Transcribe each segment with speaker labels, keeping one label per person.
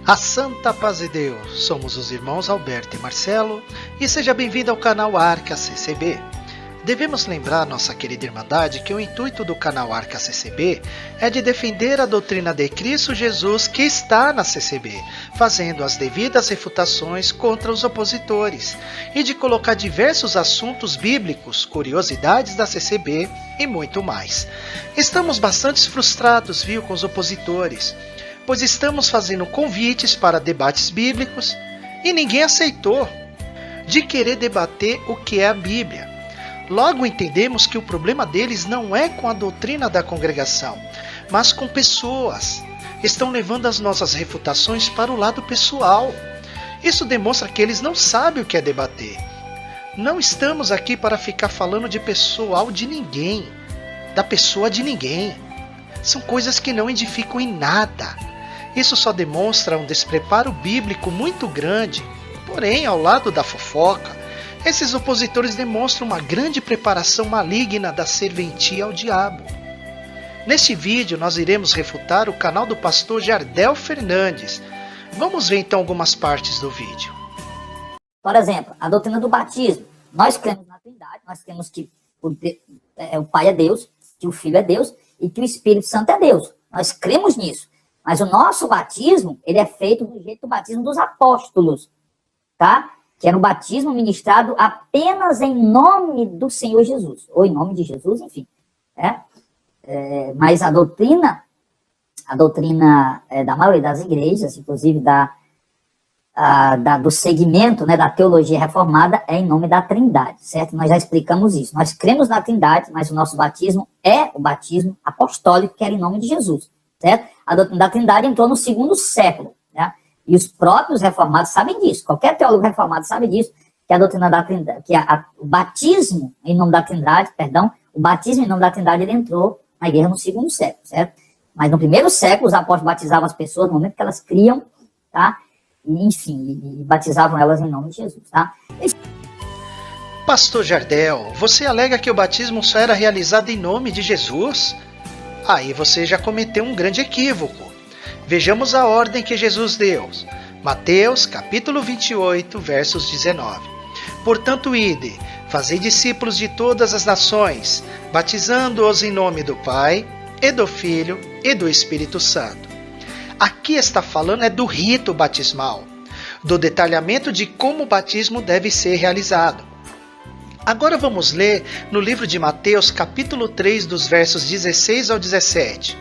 Speaker 1: A Santa Paz de Deus, somos os irmãos Alberto e Marcelo e seja bem-vindo ao canal Arca CCB. Devemos lembrar, nossa querida Irmandade, que o intuito do canal Arca CCB é de defender a doutrina de Cristo Jesus que está na CCB, fazendo as devidas refutações contra os opositores e de colocar diversos assuntos bíblicos, curiosidades da CCB e muito mais. Estamos bastante frustrados, com os opositores, pois estamos fazendo convites para debates bíblicos e ninguém aceitou de querer debater o que é a Bíblia. Logo entendemos que o problema deles não é com a doutrina da congregação, mas com pessoas. Estão levando as nossas refutações para o lado pessoal. Isso demonstra que eles não sabem o que é debater. Não estamos aqui para ficar falando de pessoal de ninguém, da pessoa de ninguém. São coisas que não edificam em nada. Isso só demonstra um despreparo bíblico muito grande, porém, ao lado da fofoca, esses opositores demonstram uma grande preparação maligna da serventia ao diabo. Neste vídeo, nós iremos refutar o canal do pastor Jardel Fernandes. Vamos ver então algumas partes do vídeo.
Speaker 2: Por exemplo, a doutrina do batismo. Nós cremos na Trindade, nós cremos que o Pai é Deus, que o Filho é Deus e que o Espírito Santo é Deus. Nós cremos nisso. Mas o nosso batismo, ele é feito do jeito do batismo dos apóstolos, tá? Que era um batismo ministrado apenas em nome do Senhor Jesus, ou em nome de Jesus, enfim. Mas a doutrina da maioria das igrejas, inclusive do segmento, né, da teologia reformada, é em nome da Trindade, certo? Nós já explicamos isso. Nós cremos na Trindade, mas o nosso batismo é o batismo apostólico, que era em nome de Jesus, certo? A doutrina da Trindade entrou no 2º século, né? E os próprios reformados sabem disso. Qualquer teólogo reformado sabe disso, que a doutrina da Trindade, o batismo em nome da Trindade, o batismo em nome da Trindade, ele entrou na igreja no 2º século, certo? Mas no 1º século, os apóstolos batizavam as pessoas no momento que elas criam, tá? E, enfim, e batizavam elas em nome de Jesus, tá?
Speaker 1: Pastor Jardel, você alega que o batismo só era realizado em nome de Jesus? Aí você já cometeu um grande equívoco. Vejamos a ordem que Jesus deu. Mateus, capítulo 28, versos 19. Portanto, ide, fazei discípulos de todas as nações, batizando-os em nome do Pai, e do Filho, e do Espírito Santo. Aqui está falando do rito batismal, do detalhamento de como o batismo deve ser realizado. Agora vamos ler no livro de Mateus, capítulo 3, dos versos 16 ao 17.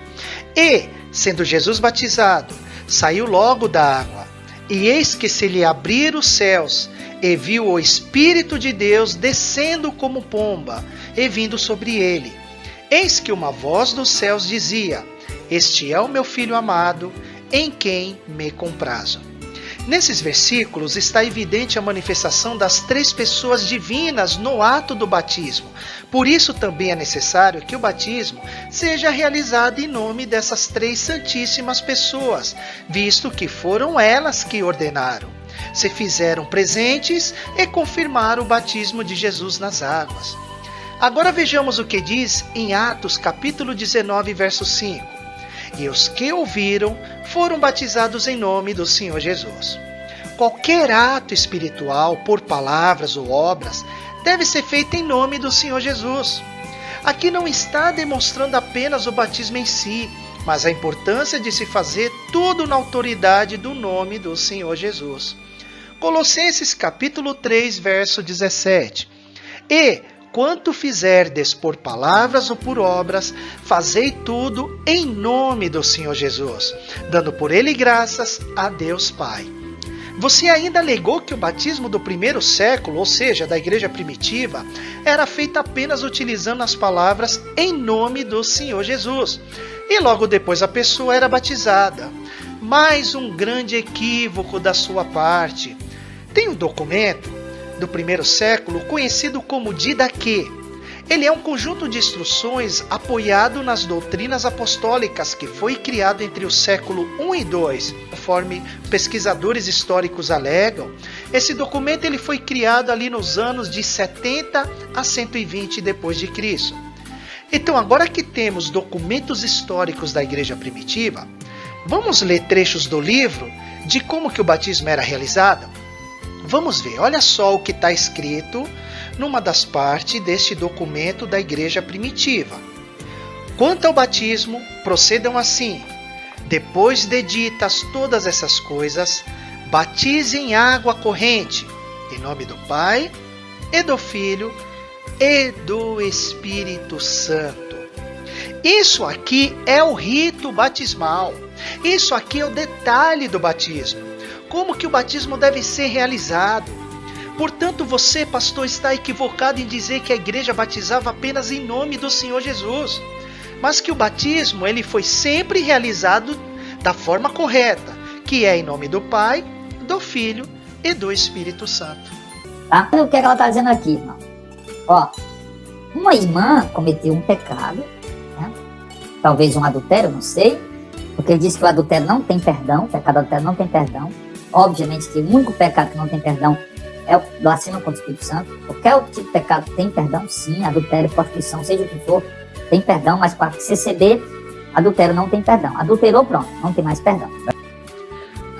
Speaker 1: E, sendo Jesus batizado, saiu logo da água, e eis que se lhe abriram os céus, e viu o Espírito de Deus descendo como pomba, e vindo sobre ele. Eis que uma voz dos céus dizia: Este é o meu Filho amado, em quem me comprazo. Nesses versículos está evidente a manifestação das 3 pessoas divinas no ato do batismo. Por isso também é necessário que o batismo seja realizado em nome dessas 3 santíssimas pessoas, visto que foram elas que ordenaram, se fizeram presentes e confirmaram o batismo de Jesus nas águas. Agora vejamos o que diz em Atos capítulo 19, verso 5. E os que ouviram foram batizados em nome do Senhor Jesus. Qualquer ato espiritual, por palavras ou obras, deve ser feito em nome do Senhor Jesus. Aqui não está demonstrando apenas o batismo em si, mas a importância de se fazer tudo na autoridade do nome do Senhor Jesus. Colossenses capítulo 3, verso 17. E, quanto fizerdes por palavras ou por obras, fazei tudo em nome do Senhor Jesus, dando por ele graças a Deus Pai. Você ainda alegou que o batismo do 1º século, ou seja, da igreja primitiva, era feito apenas utilizando as palavras em nome do Senhor Jesus. E logo depois a pessoa era batizada. Mais um grande equívoco da sua parte. Tem um documento do 1º século conhecido como Didaquê. Ele é um conjunto de instruções apoiado nas doutrinas apostólicas que foi criado entre o século I e II. Conforme pesquisadores históricos alegam, esse documento ele foi criado ali nos anos de 70 a 120 depois de Cristo. Então, agora que temos documentos históricos da igreja primitiva, vamos ler trechos do livro de como que o batismo era realizado? Vamos ver, olha só o que está escrito numa das partes deste documento da igreja primitiva. Quanto ao batismo, procedam assim: depois de ditas todas essas coisas, batizem água corrente, em nome do Pai, e do Filho, e do Espírito Santo. Isso aqui é o rito batismal. Isso aqui é o detalhe do batismo. Como que o batismo deve ser realizado. Portanto, você, pastor, está equivocado em dizer que a igreja batizava apenas em nome do Senhor Jesus. Mas que o batismo ele foi sempre realizado da forma correta, que é em nome do Pai, do Filho e do Espírito Santo.
Speaker 2: Tá? O que é que ela está dizendo aqui, irmão? Ó, uma irmã cometeu um pecado, né? Talvez um adultério, não sei, porque ele disse que o adultério não tem perdão, o pecado adultério não tem perdão. Obviamente que o único pecado que não tem perdão é o blasfêmia contra o Espírito Santo. Qualquer outro tipo de pecado tem perdão, sim, adultério, prostituição, seja o que for, tem perdão, mas para se ceder, adultério não tem perdão. Adulterou, pronto, não tem mais perdão.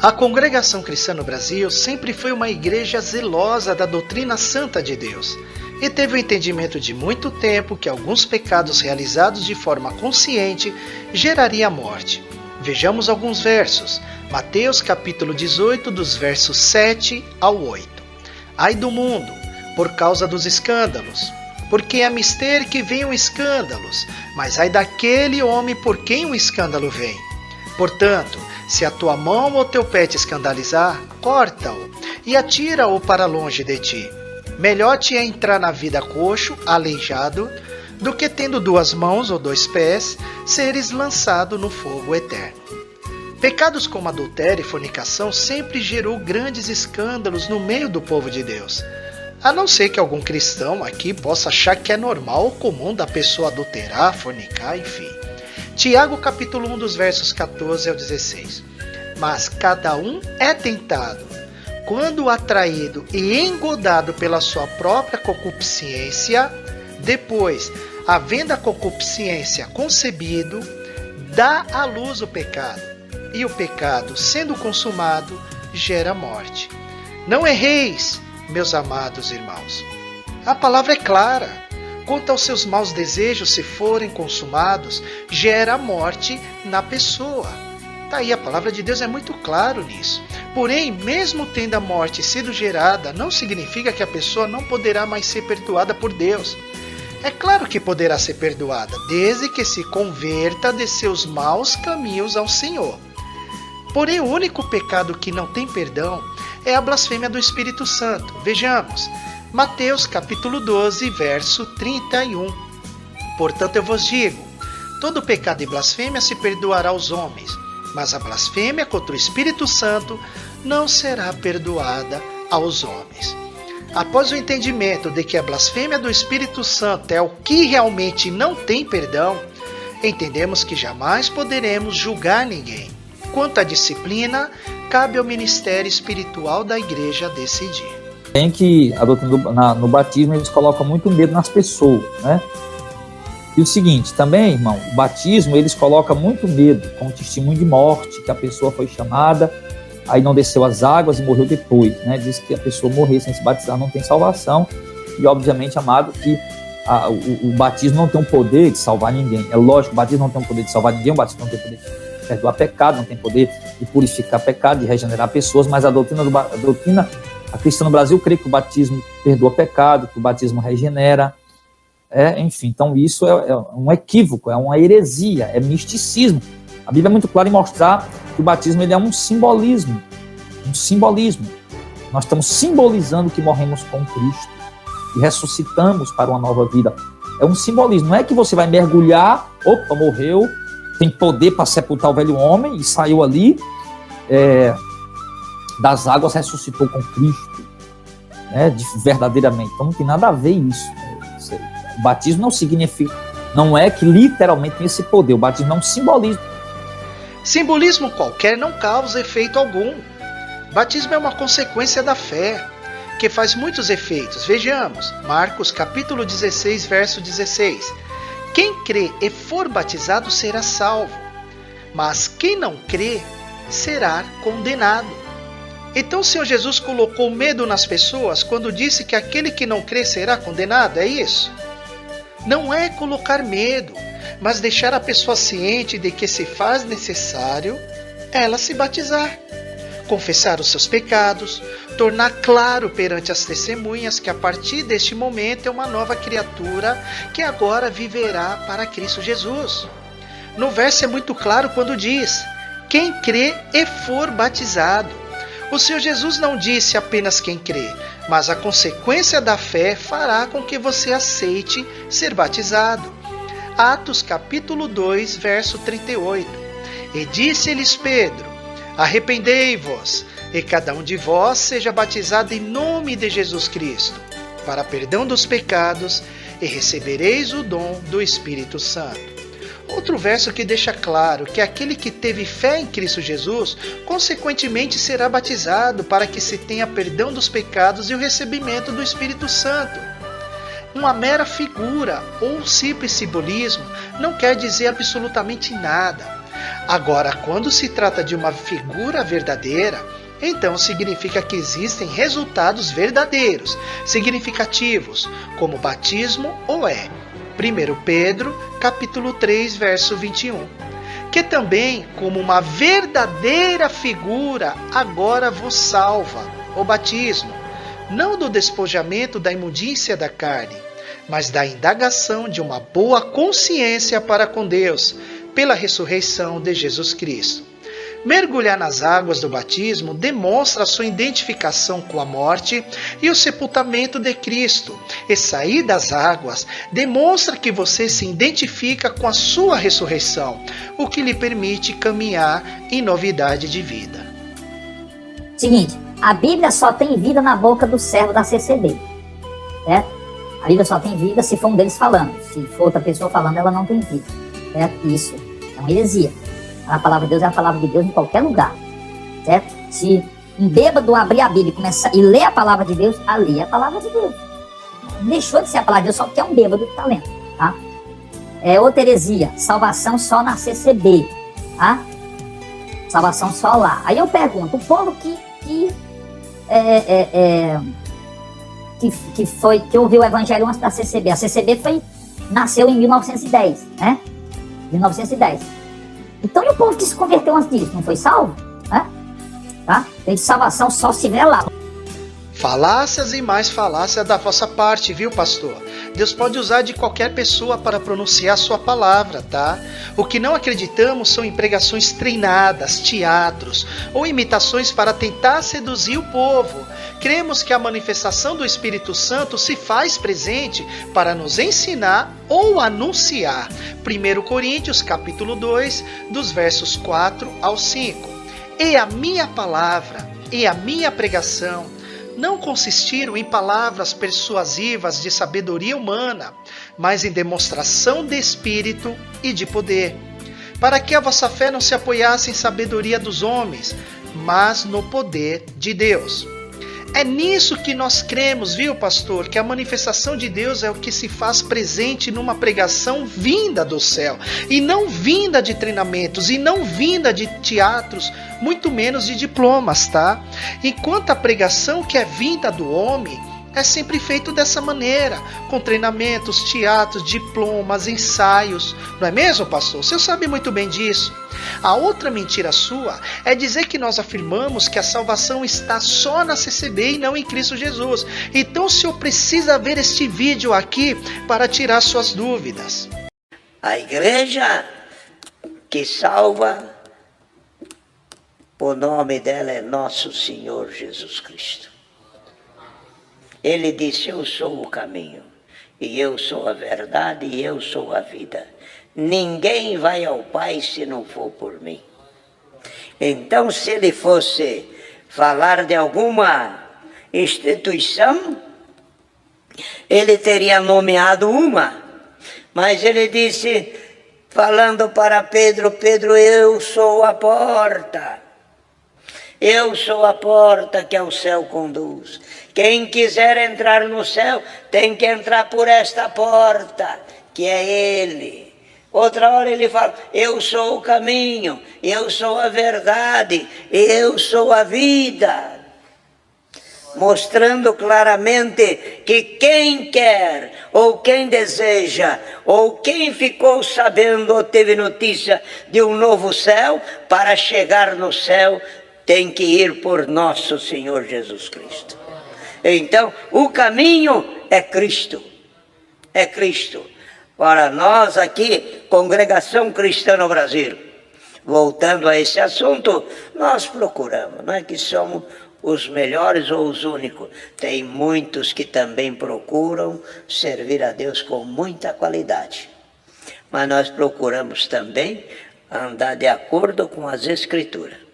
Speaker 1: A Congregação Cristã no Brasil sempre foi uma igreja zelosa da doutrina santa de Deus e teve o entendimento de muito tempo que alguns pecados realizados de forma consciente geraria a morte. Vejamos alguns versos. Mateus capítulo 18, dos versos 7 ao 8. Ai do mundo, por causa dos escândalos, porque é mister que venham escândalos, mas ai daquele homem por quem o escândalo vem. Portanto, se a tua mão ou teu pé te escandalizar, corta-o e atira-o para longe de ti. Melhor te é entrar na vida coxo, aleijado, do que tendo 2 mãos ou 2 pés, seres lançado no fogo eterno. Pecados como adultério e fornicação sempre gerou grandes escândalos no meio do povo de Deus. A não ser que algum cristão aqui possa achar que é normal ou comum da pessoa adulterar, fornicar, enfim. Tiago capítulo 1, dos versos 14 ao 16. Mas cada um é tentado, quando atraído e engodado pela sua própria concupiscência, depois, havendo a concupiscência concebido, dá à luz o pecado. E o pecado, sendo consumado, gera morte. Não erreis, meus amados irmãos. A palavra é clara. Quanto aos seus maus desejos, se forem consumados, gera morte na pessoa. Tá aí, a palavra de Deus é muito claro nisso. Porém, mesmo tendo a morte sido gerada, não significa que a pessoa não poderá mais ser perdoada por Deus. É claro que poderá ser perdoada, desde que se converta de seus maus caminhos ao Senhor. Porém, o único pecado que não tem perdão é a blasfêmia do Espírito Santo. Vejamos, Mateus capítulo 12, verso 31. Portanto, eu vos digo, todo pecado e blasfêmia se perdoará aos homens, mas a blasfêmia contra o Espírito Santo não será perdoada aos homens. Após o entendimento de que a blasfêmia do Espírito Santo é o que realmente não tem perdão, entendemos que jamais poderemos julgar ninguém. Quanto à disciplina, cabe ao ministério espiritual da igreja decidir.
Speaker 3: Tem que, a doutrina no batismo, eles colocam muito medo nas pessoas, né? E o seguinte, também, irmão, o batismo, eles colocam muito medo com o testemunho de morte, que a pessoa foi chamada, aí não desceu as águas e morreu depois, né? Diz que a pessoa morrer sem se batizar não tem salvação, e obviamente, amado, que o batismo não tem o poder de salvar ninguém. É lógico, o batismo não tem o poder de salvar ninguém, o batismo não tem o poder de perdoar pecado, não tem poder de purificar pecado, de regenerar pessoas, mas a doutrina a cristã no Brasil crê que o batismo perdoa pecado, que o batismo regenera, enfim, então isso é um equívoco, é uma heresia, é misticismo. A Bíblia é muito clara em mostrar que o batismo ele é um simbolismo. Nós estamos simbolizando que morremos com Cristo e ressuscitamos para uma nova vida. É um simbolismo, não é que você vai mergulhar, opa, morreu, tem poder para sepultar o velho homem e saiu ali das águas, ressuscitou com Cristo, né, verdadeiramente. Então não tem nada a ver isso. O batismo não significa, não é que literalmente tem esse poder. O batismo é um simbolismo.
Speaker 1: Simbolismo qualquer não causa efeito algum. Batismo é uma consequência da fé, que faz muitos efeitos. Vejamos, Marcos capítulo 16, verso 16. Quem crê e for batizado será salvo, mas quem não crê será condenado. Então o Senhor Jesus colocou medo nas pessoas quando disse que aquele que não crê será condenado, é isso? Não é colocar medo, mas deixar a pessoa ciente de que se faz necessário ela se batizar, confessar os seus pecados, tornar claro perante as testemunhas que a partir deste momento é uma nova criatura que agora viverá para Cristo Jesus. No verso é muito claro quando diz: quem crê e for batizado. O Senhor Jesus não disse apenas quem crê, mas a consequência da fé fará com que você aceite ser batizado. Atos capítulo 2, verso 38. E disse-lhes Pedro: arrependei-vos, e cada um de vós seja batizado em nome de Jesus Cristo, para perdão dos pecados, e recebereis o dom do Espírito Santo. Outro verso que deixa claro que aquele que teve fé em Cristo Jesus, consequentemente será batizado para que se tenha perdão dos pecados e o recebimento do Espírito Santo. Uma mera figura ou simples simbolismo não quer dizer absolutamente nada. Agora, quando se trata de uma figura verdadeira, então significa que existem resultados verdadeiros, significativos, como batismo ou 1 Pedro, capítulo 3, verso 21. Que também, como uma verdadeira figura, agora vos salva, o batismo, não do despojamento da imundícia da carne, mas da indagação de uma boa consciência para com Deus, pela ressurreição de Jesus Cristo. Mergulhar nas águas do batismo demonstra a sua identificação com a morte e o sepultamento de Cristo. E sair das águas demonstra que você se identifica com a sua ressurreição, o que lhe permite caminhar em novidade de vida.
Speaker 2: Seguinte, a Bíblia só tem vida na boca do servo da CCB, certo? A Bíblia só tem vida se for um deles falando. Se for outra pessoa falando, ela não tem vida, certo? Isso é uma heresia. A palavra de Deus é a palavra de Deus em qualquer lugar, certo? Se um bêbado abrir a Bíblia e começar e ler a palavra de Deus, ali é a palavra de Deus. Deixou de ser a palavra de Deus só porque é um bêbado que está lendo, tá? Outra heresia, salvação só na CCB, tá? Salvação só lá. Aí eu pergunto, o povo que ouviu o evangelho antes da CCB, a CCB nasceu em 1910, né? 1910. Então, e o povo que se converteu antes disso, não foi salvo? Tá? Tem salvação só se estiver lá.
Speaker 1: Falácias e mais falácias da vossa parte, viu, pastor? Deus pode usar de qualquer pessoa para pronunciar sua palavra, tá? O que não acreditamos são em pregações treinadas, teatros ou imitações para tentar seduzir o povo. Cremos que a manifestação do Espírito Santo se faz presente para nos ensinar ou anunciar. 1 Coríntios, capítulo 2, dos versos 4 ao 5. E a minha palavra e a minha pregação não consistiram em palavras persuasivas de sabedoria humana, mas em demonstração de espírito e de poder, para que a vossa fé não se apoiasse em sabedoria dos homens, mas no poder de Deus. É nisso que nós cremos, viu, pastor? Que a manifestação de Deus é o que se faz presente numa pregação vinda do céu, e não vinda de treinamentos, e não vinda de teatros, muito menos de diplomas, tá? Enquanto a pregação que é vinda do homem é sempre feito dessa maneira, com treinamentos, teatros, diplomas, ensaios. Não é mesmo, pastor? O senhor sabe muito bem disso. A outra mentira sua é dizer que nós afirmamos que a salvação está só na CCB e não em Cristo Jesus. Então o senhor precisa ver este vídeo aqui para tirar suas dúvidas.
Speaker 4: A igreja que salva, o nome dela é Nosso Senhor Jesus Cristo. Ele disse: eu sou o caminho, e eu sou a verdade, e eu sou a vida. Ninguém vai ao Pai se não for por mim. Então, se ele fosse falar de alguma instituição, ele teria nomeado uma. Mas ele disse, falando para Pedro: Pedro, eu sou a porta. Eu sou a porta que ao céu conduz. Quem quiser entrar no céu tem que entrar por esta porta, que é Ele. Outra hora ele fala, eu sou o caminho, eu sou a verdade, eu sou a vida. Mostrando claramente que quem quer, ou quem deseja, ou quem ficou sabendo ou teve notícia de um novo céu, para chegar no céu tem que ir por nosso Senhor Jesus Cristo. Então, o caminho é Cristo. É Cristo. Para nós aqui, Congregação Cristã no Brasil, voltando a esse assunto, nós procuramos, não é que somos os melhores ou os únicos. Tem muitos que também procuram servir a Deus com muita qualidade. Mas nós procuramos também andar de acordo com as Escrituras.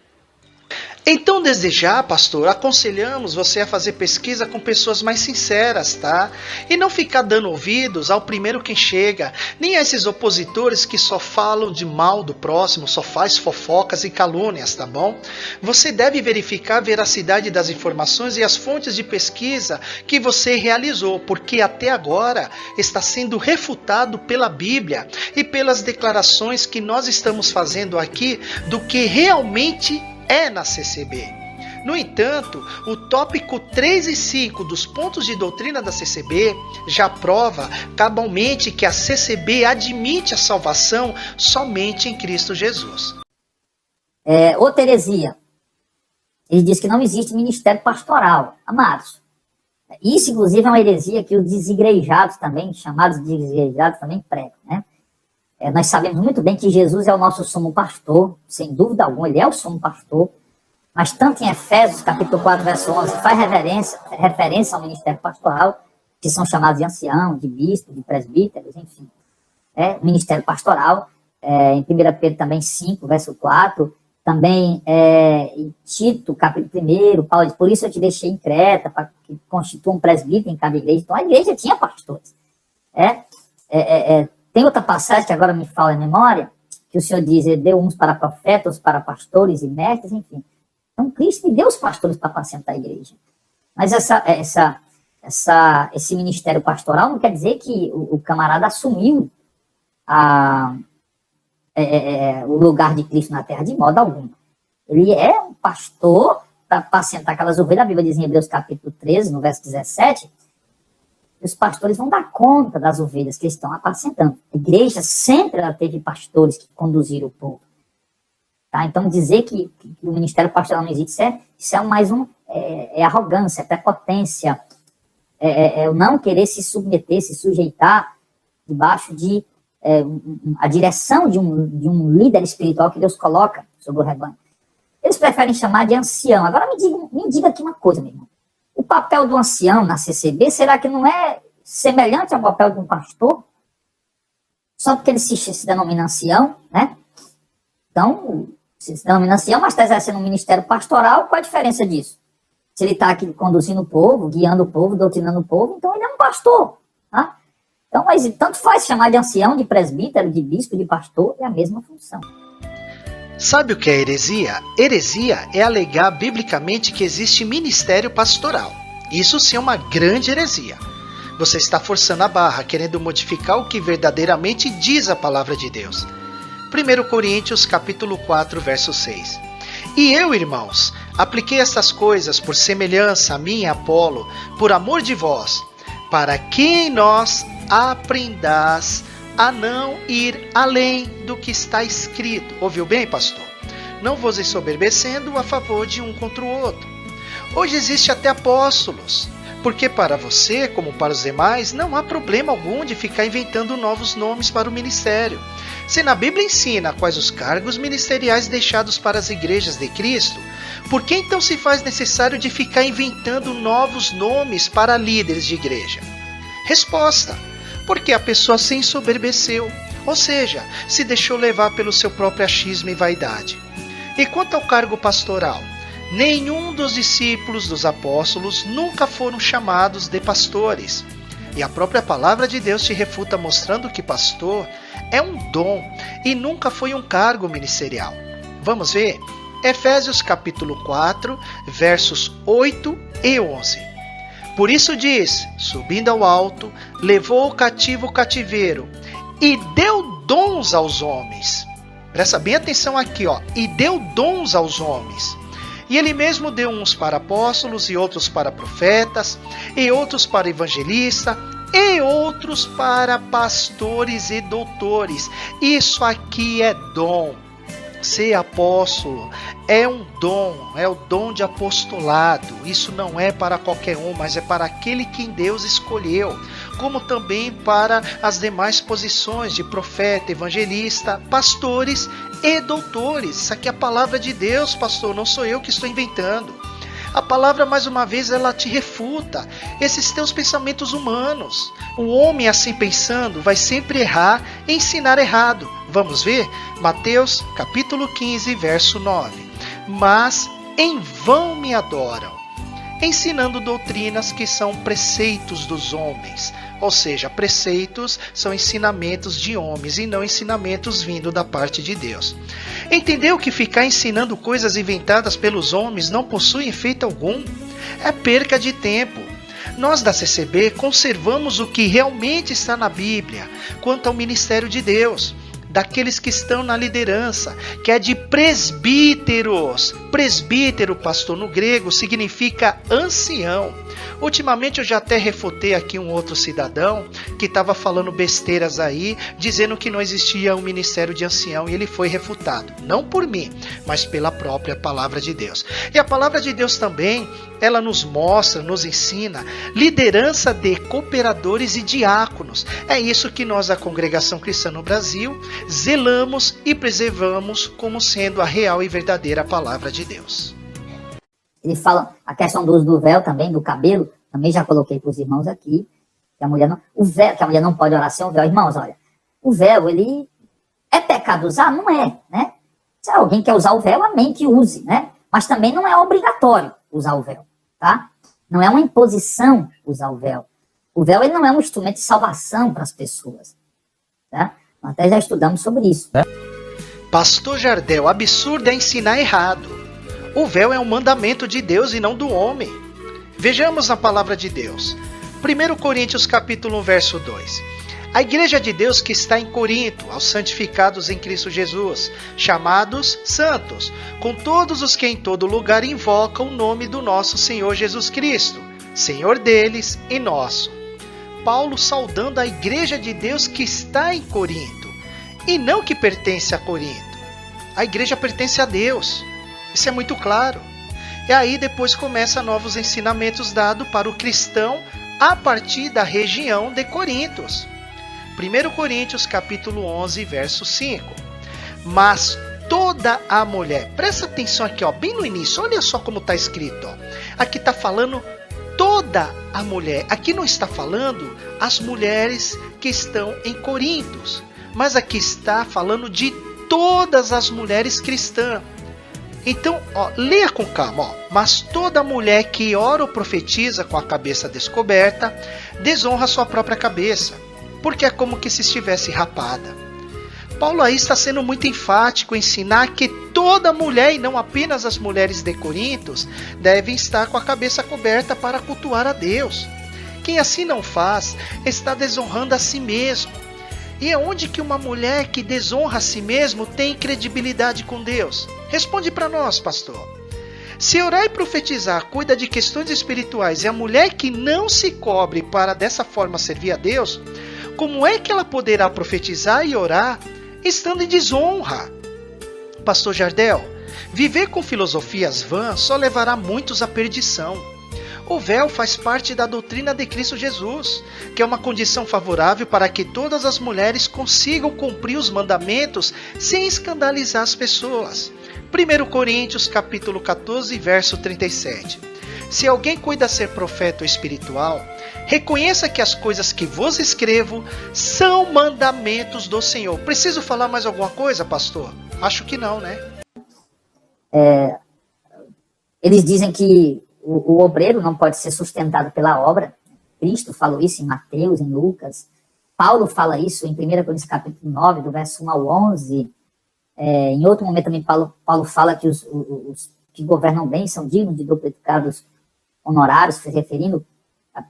Speaker 1: Então, desde já, pastor, aconselhamos você a fazer pesquisa com pessoas mais sinceras, tá? E não ficar dando ouvidos ao primeiro que chega, nem a esses opositores que só falam de mal do próximo, só faz fofocas e calúnias, tá bom? Você deve verificar a veracidade das informações e as fontes de pesquisa que você realizou, porque até agora está sendo refutado pela Bíblia e pelas declarações que nós estamos fazendo aqui do que realmente é na CCB. No entanto, o tópico 3 e 5 dos pontos de doutrina da CCB já prova cabalmente que a CCB admite a salvação somente em Cristo Jesus.
Speaker 2: Outra heresia. Ele diz que não existe ministério pastoral. Amados, isso inclusive é uma heresia que os desigrejados também, chamados de desigrejados, também pregam, né? Nós sabemos muito bem que Jesus é o nosso sumo pastor, sem dúvida alguma, ele é o sumo pastor, mas tanto em Efésios, capítulo 4, verso 11, faz referência ao ministério pastoral, que são chamados de ancião, de bispo, de presbíteros, enfim. Ministério pastoral, em 1 Pedro também 5, verso 4, também em Tito, capítulo 1, Paulo diz, por isso eu te deixei em Creta, para que constitua um presbítero em cada igreja. Então a igreja tinha pastores. Tem outra passagem que agora me fala em memória, que o Senhor diz, ele deu uns para profetas, outros para pastores e mestres, enfim. Então, Cristo deu os pastores para apacentar a igreja. Mas esse ministério pastoral não quer dizer que o camarada assumiu o lugar de Cristo na terra de modo algum. Ele é um pastor para apacentar aquelas ovelhas. A Bíblia diz em Hebreus capítulo 13, no verso 17, os pastores vão dar conta das ovelhas que estão apacentando. A igreja sempre ela teve pastores que conduziram o povo. Tá? Então, dizer que o ministério pastoral não existe, isso é mais arrogância, é prepotência, é o não querer se submeter, se sujeitar debaixo de a direção de um líder espiritual que Deus coloca sobre o rebanho. Eles preferem chamar de ancião. Agora me diga aqui uma coisa, meu irmão. O papel do ancião na CCB, será que não é semelhante ao papel de um pastor? Só porque ele se denomina ancião, né? Então, se denomina ancião, mas está exercendo um ministério pastoral, qual a diferença disso? Se ele está aqui conduzindo o povo, guiando o povo, doutrinando o povo, então ele é um pastor, tá? Então, mas tanto faz chamar de ancião, de presbítero, de bispo, de pastor, é a mesma função.
Speaker 1: Sabe o que é heresia? Heresia é alegar biblicamente que existe ministério pastoral. Isso sim é uma grande heresia. Você está forçando a barra, querendo modificar o que verdadeiramente diz a palavra de Deus. 1 Coríntios capítulo 4, verso 6. E eu, irmãos, apliquei estas coisas por semelhança a mim e a Apolo, por amor de vós, para que em nós aprendais a não ir além do que está escrito. Ouviu bem, pastor? Não vos ensoberbecendo a favor de um contra o outro. Hoje existe até apóstolos, porque para você, como para os demais, não há problema algum de ficar inventando novos nomes para o ministério. Se na Bíblia ensina quais os cargos ministeriais deixados para as igrejas de Cristo, por que então se faz necessário de ficar inventando novos nomes para líderes de igreja? Resposta: porque a pessoa se ensoberbeceu, ou seja, se deixou levar pelo seu próprio achismo e vaidade. E quanto ao cargo pastoral, nenhum dos discípulos dos apóstolos nunca foram chamados de pastores. E a própria palavra de Deus te refuta mostrando que pastor é um dom e nunca foi um cargo ministerial. Vamos ver? Efésios capítulo 4, versos 8 e 11. Por isso diz, subindo ao alto, levou o cativo o cativeiro e deu dons aos homens. Presta bem atenção aqui, ó. E deu dons aos homens. E ele mesmo deu uns para apóstolos, e outros para profetas, e outros para evangelistas, e outros para pastores e doutores. Isso aqui é dom. Ser apóstolo é um dom, é o dom de apostolado. Isso não é para qualquer um, mas é para aquele que Deus escolheu. Como também para as demais posições de profeta, evangelista, pastores e doutores. Isso aqui é a palavra de Deus, pastor, não sou eu que estou inventando. A palavra, mais uma vez, ela te refuta esses teus pensamentos humanos. O homem assim pensando vai sempre errar e ensinar errado. Vamos ver? Mateus capítulo 15, verso 9. Mas em vão me adoram, ensinando doutrinas que são preceitos dos homens. Ou seja, preceitos são ensinamentos de homens e não ensinamentos vindo da parte de Deus. Entendeu que ficar ensinando coisas inventadas pelos homens não possui efeito algum? É perca de tempo. Nós da CCB conservamos o que realmente está na Bíblia quanto ao ministério de Deus, daqueles que estão na liderança, que é de presbíteros. Presbítero, pastor, no grego significa ancião. Ultimamente eu já até refutei aqui um outro cidadão que estava falando besteiras aí, dizendo que não existia um ministério de ancião, e ele foi refutado. Não por mim, mas pela própria palavra de Deus. E a palavra de Deus também, ela nos mostra, nos ensina liderança de cooperadores e diáconos. É isso que nós da Congregação Cristã no Brasil zelamos e preservamos como sendo a real e verdadeira palavra de Deus.
Speaker 2: Ele fala a questão do uso do véu também, do cabelo, também já coloquei para os irmãos aqui, que a mulher não, o véu, que a mulher não pode orar sem o véu. Irmãos, olha, o véu, ele é pecado usar? Não é, né? Se alguém quer usar o véu, amém, que use, né? Mas também não é obrigatório usar o véu, tá? Não é uma imposição usar o véu. O véu, ele não é um instrumento de salvação para as pessoas, tá? Nós até já estudamos sobre isso.
Speaker 1: Pastor Jardel, absurdo é ensinar errado. O véu é um mandamento de Deus e não do homem. Vejamos na palavra de Deus. 1 Coríntios capítulo 1, verso 2. A igreja de Deus que está em Corinto, aos santificados em Cristo Jesus, chamados santos, com todos os que em todo lugar invocam o nome do nosso Senhor Jesus Cristo, Senhor deles e nosso. Paulo saudando a igreja de Deus que está em Corinto, e não que pertence a Corinto. A igreja pertence a Deus. Isso é muito claro. E aí depois começa novos ensinamentos dados para o cristão a partir da região de Corintos. 1 Coríntios capítulo 11, verso 5. Mas toda a mulher, presta atenção aqui, ó, bem no início, olha só como está escrito. Ó. Aqui está falando toda a mulher. Aqui não está falando as mulheres que estão em Corintos, mas aqui está falando de todas as mulheres cristãs. Então, ó, leia com calma. Ó. Mas toda mulher que ora ou profetiza com a cabeça descoberta, desonra sua própria cabeça, porque é como que se estivesse rapada. Paulo aí está sendo muito enfático em ensinar que toda mulher, e não apenas as mulheres de Corintos, devem estar com a cabeça coberta para cultuar a Deus. Quem assim não faz, está desonrando a si mesmo. E é onde que uma mulher que desonra a si mesmo tem credibilidade com Deus? Responde para nós, pastor. Se orar e profetizar cuida de questões espirituais e a mulher que não se cobre para dessa forma servir a Deus, como é que ela poderá profetizar e orar estando em desonra? Pastor Jardel, viver com filosofias vãs só levará muitos à perdição. O véu faz parte da doutrina de Cristo Jesus, que é uma condição favorável para que todas as mulheres consigam cumprir os mandamentos sem escandalizar as pessoas. 1 Coríntios capítulo 14, verso 37. Se alguém cuida ser profeta ou espiritual, reconheça que as coisas que vos escrevo são mandamentos do Senhor. Preciso falar mais alguma coisa, pastor? Acho que não, né?
Speaker 2: Eles dizem que o obreiro não pode ser sustentado pela obra. Cristo falou isso em Mateus, em Lucas. Paulo fala isso em 1 Coríntios capítulo 9, do verso 1 ao 11. Em outro momento também Paulo fala que os que governam bem são dignos de duplicados honorários, se referindo.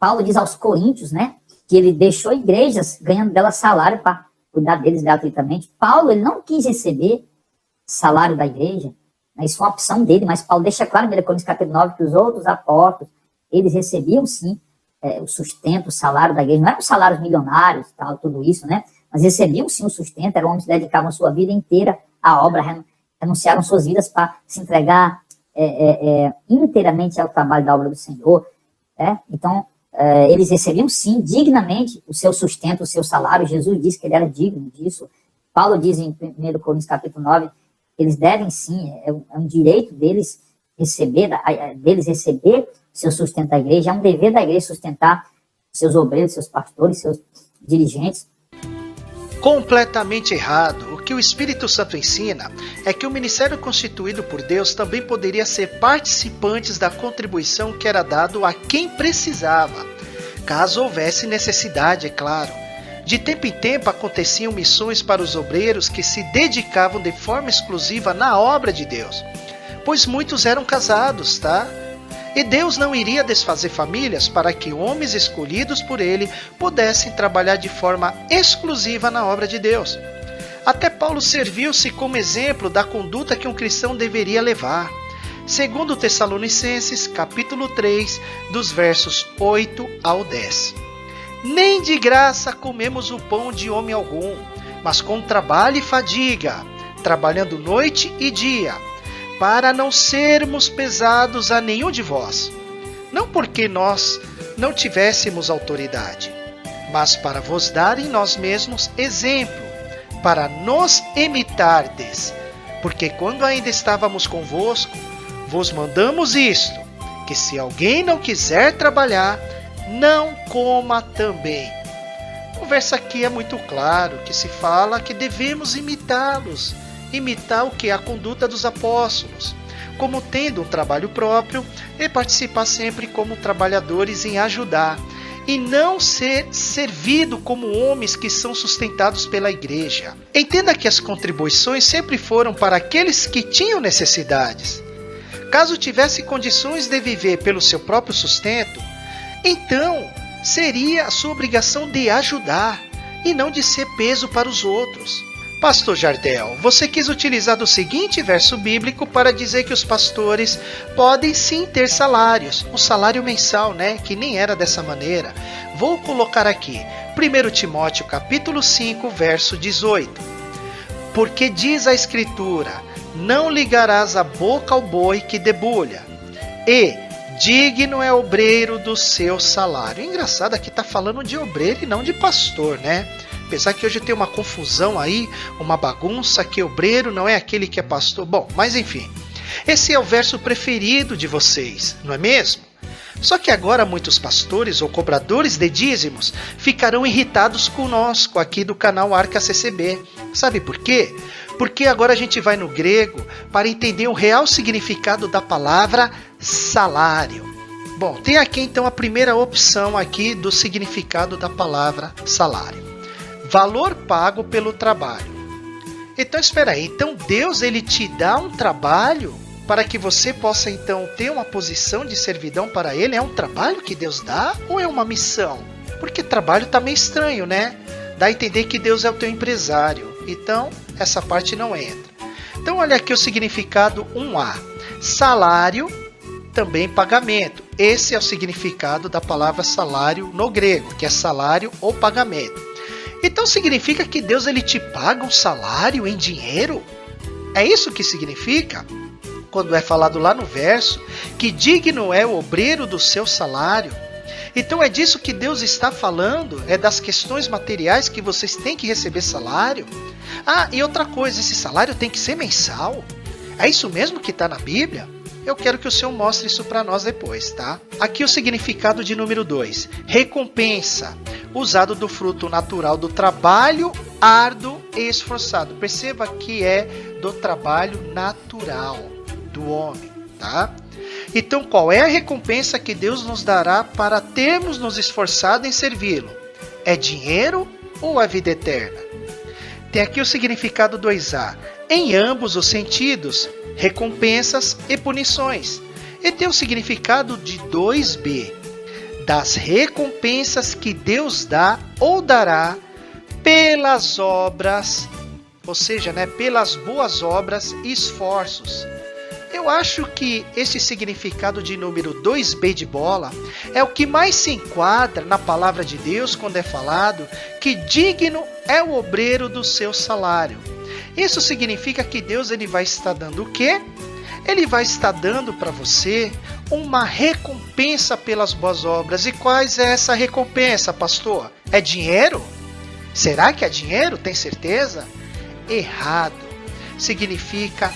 Speaker 2: Paulo diz aos coríntios, né, que ele deixou igrejas ganhando delas salário para cuidar deles gratuitamente. Paulo, ele não quis receber salário da igreja, né? Isso foi uma opção dele, mas Paulo deixa claro em 1 Coríntios capítulo 9 que os outros apóstolos, eles recebiam sim o sustento, o salário da igreja, não eram salários milionários, tal, tudo isso, né? Mas recebiam sim o sustento, eram homens que dedicavam sua vida inteira à obra, renunciaram suas vidas para se entregar inteiramente ao trabalho da obra do Senhor. Então, eles recebiam sim dignamente o seu sustento, o seu salário. Jesus disse que ele era digno disso. Paulo diz em 1 Coríntios capítulo 9 que eles devem sim, é um direito deles receber seu sustento da igreja, é um dever da igreja sustentar seus obreiros, seus pastores, seus dirigentes.
Speaker 1: Completamente errado. O que o Espírito Santo ensina é que o ministério constituído por Deus também poderia ser participantes da contribuição que era dado a quem precisava, caso houvesse necessidade, é claro. De tempo em tempo aconteciam missões para os obreiros que se dedicavam de forma exclusiva na obra de Deus, pois muitos eram casados, tá? E Deus não iria desfazer famílias para que homens escolhidos por Ele pudessem trabalhar de forma exclusiva na obra de Deus. Até Paulo serviu-se como exemplo da conduta que um cristão deveria levar. Segundo Tessalonicenses, capítulo 3, dos versos 8 ao 10. Nem de graça comemos o pão de homem algum, mas com trabalho e fadiga, trabalhando noite e dia, para não sermos pesados a nenhum de vós, não porque nós não tivéssemos autoridade, mas para vos dar em nós mesmos exemplo, para nos imitardes, porque quando ainda estávamos convosco, vos mandamos isto, que se alguém não quiser trabalhar, não coma também. O verso aqui é muito claro, que se fala que devemos imitá-los. Imitar o que? A conduta dos apóstolos, como tendo um trabalho próprio e participar sempre como trabalhadores em ajudar, e não ser servido como homens que são sustentados pela igreja. Entenda que as contribuições sempre foram para aqueles que tinham necessidades. Caso tivesse condições de viver pelo seu próprio sustento, então seria a sua obrigação de ajudar e não de ser peso para os outros. Pastor Jardel, você quis utilizar do seguinte verso bíblico para dizer que os pastores podem sim ter salários, um salário mensal, né? Que nem era dessa maneira. Vou colocar aqui, 1 Timóteo capítulo 5, verso 18. Porque diz a Escritura, não ligarás a boca ao boi que debulha, e digno é o obreiro do seu salário. Engraçado, aqui está falando de obreiro e não de pastor, né? Apesar que hoje tem uma confusão aí, uma bagunça, que obreiro não é aquele que é pastor. Bom, mas enfim, esse é o verso preferido de vocês, não é mesmo? Só que agora muitos pastores ou cobradores de dízimos ficarão irritados conosco aqui do canal Arca CCB. Sabe por quê? Porque agora a gente vai no grego para entender o real significado da palavra salário. Bom, tem aqui então a primeira opção aqui do significado da palavra salário. Valor pago pelo trabalho. Então espera aí, então Deus ele te dá um trabalho para que você possa então ter uma posição de servidão para Ele? É um trabalho que Deus dá ou é uma missão? Porque trabalho tá meio estranho, né? Dá a entender que Deus é o teu empresário. Então essa parte não entra. Então olha aqui o significado 1A. Salário, também pagamento. Esse é o significado da palavra salário no grego, que é salário ou pagamento. Então significa que Deus ele te paga um salário em dinheiro? É isso que significa? Quando é falado lá no verso, que digno é o obreiro do seu salário. Então é disso que Deus está falando? É das questões materiais que vocês têm que receber salário? Ah, e outra coisa, esse salário tem que ser mensal? É isso mesmo que está na Bíblia? Eu quero que o Senhor mostre isso para nós depois, tá? Aqui o significado de número 2. Recompensa. Usado do fruto natural do trabalho árduo e esforçado. Perceba que é do trabalho natural do homem, tá? Então, qual é a recompensa que Deus nos dará para termos nos esforçado em servi-lo? É dinheiro ou a vida eterna? Tem aqui o significado 2A. Em ambos os sentidos, recompensas e punições. E tem o significado de 2B. Das recompensas que Deus dá ou dará pelas obras, ou seja, pelas boas obras e esforços. Eu acho que esse significado de número 2b de bola é o que mais se enquadra na palavra de Deus quando é falado que digno é o obreiro do seu salário. Isso significa que Deus ele vai estar dando o quê? Ele vai estar dando para você uma recompensa pelas boas obras. E quais é essa recompensa, pastor? É dinheiro? Será que é dinheiro? Tem certeza? Errado. Significa